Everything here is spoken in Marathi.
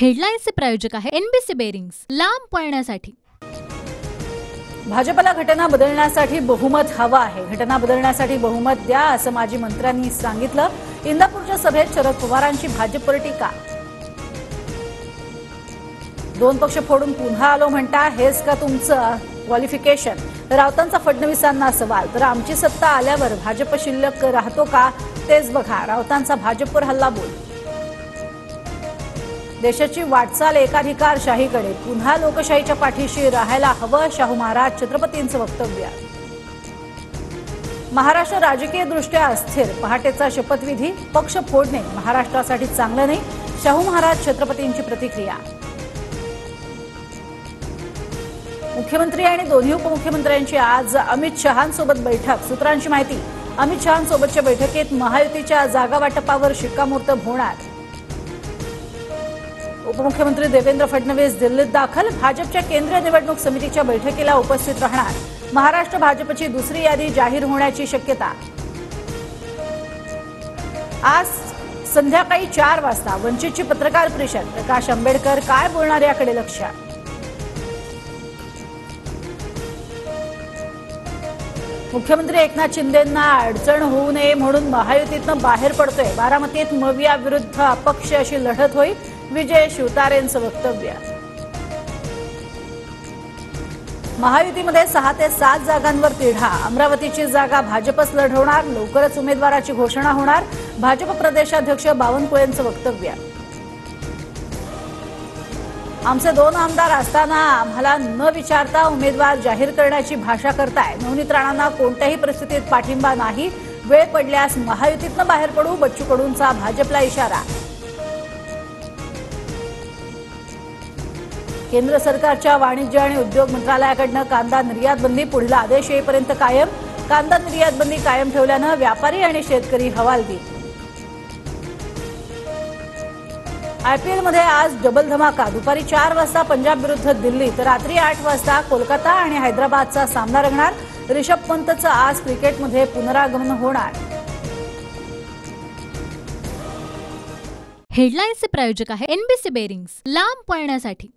हेडलाईन्सचे प्रायोजक आहे एनबीसी बेरिंग्स, लांब पळण्यासाठी। भाजपला घटना बदलण्यासाठी बहुमत हवा आहे। घटना बदलण्यासाठी बहुमत द्या असं माजी मंत्र्यांनी सांगितलं। इंदापूरच्या सभेत शरद पवारांची भाजपवर टीका। दोन पक्ष फोडून पुन्हा आलो म्हणता, हेच का तुमचं क्वालिफिकेशन? राऊतांचा फडणवीसांना सवाल। तर आमची सत्ता आल्यावर भाजप शिल्लक राहतो का तेच बघा, राऊतांचा भाजपवर हल्लाबोल। देशाची वाटचाल एकाधिकारशाहीकडे, पुन्हा लोकशाहीच्या पाठीशी राहायला हवं, शाहू महाराज छत्रपतींचं वक्तव्य। महाराष्ट्र राजकीयदृष्ट्या अस्थिर, पहाटेचा शपथविधी, पक्ष फोडणे महाराष्ट्रासाठी चांगलं नाही, शाहू महाराज छत्रपतींची प्रतिक्रिया। मुख्यमंत्री आणि दोन्ही उपमुख्यमंत्र्यांची आज अमित शहांसोबत बैठक। सूत्रांची माहिती, अमित शहांसोबतच्या बैठकीत महायुतीच्या जागा वाटपावर शिक्कामोर्तब होणार। उपमुख्यमंत्री देवेंद्र फडणवीस दिल्लीत दाखल, भाजपच्या केंद्रीय निवडणूक समितीच्या बैठकीला उपस्थित राहणार। महाराष्ट्र भाजपची दुसरी यादी जाहीर होण्याची शक्यता। आज संध्याकाळी 4 वाजता वंचितची पत्रकार परिषद, प्रकाश आंबेडकर काय बोलणार याकडे लक्ष। मुख्यमंत्री एकनाथ शिंदेंना अडचण होऊ नये म्हणून महायुतीतनं बाहेर पडतोय। बारामतीत मविया विरुद्ध अपक्ष अशी लढत होईल, विजय शिवतारेंचं वक्तव्य। महायुतीमध्ये 6 ते 7 जागांवर तिढा, अमरावतीची जागा भाजपच लढवणार, लवकरच उमेदवाराची घोषणा होणार, भाजप प्रदेशाध्यक्ष बावनकुळेंचं वक्तव्य। आमचे 2 आमदार असताना आम्हाला न विचारता उमेदवार जाहीर करण्याची भाषा करताय। नवनीत राणांना कोणत्याही परिस्थितीत पाठिंबा नाही, वेळ पडल्यास महायुतीतनं बाहेर पडू, बच्चू कडूंचा भाजपला इशारा। केंद्र सरकारच्या वाणिज्य आणि उद्योग मंत्रालयाकडनं कांदा निर्यात बंदी पुढील आदेश येईपर्यंत कायम। कांदा निर्यात बंदी कायम ठेवल्यानं व्यापारी आणि शेतकरी हवालदिल। आयपीएलमध्ये आज डबल धमाका, दुपारी 4 वाजता पंजाब विरुद्ध दिल्ली, तर रात्री 8 वाजता कोलकाता आणि हैदराबादचा सामना रंगणार। ऋषभ पंतचं आज क्रिकेटमध्ये पुनरागमन होणार। हेडलाईन्सचे प्रायोजक आहे एनबीसी बेरिंग्स, लांब पळण्यासाठी।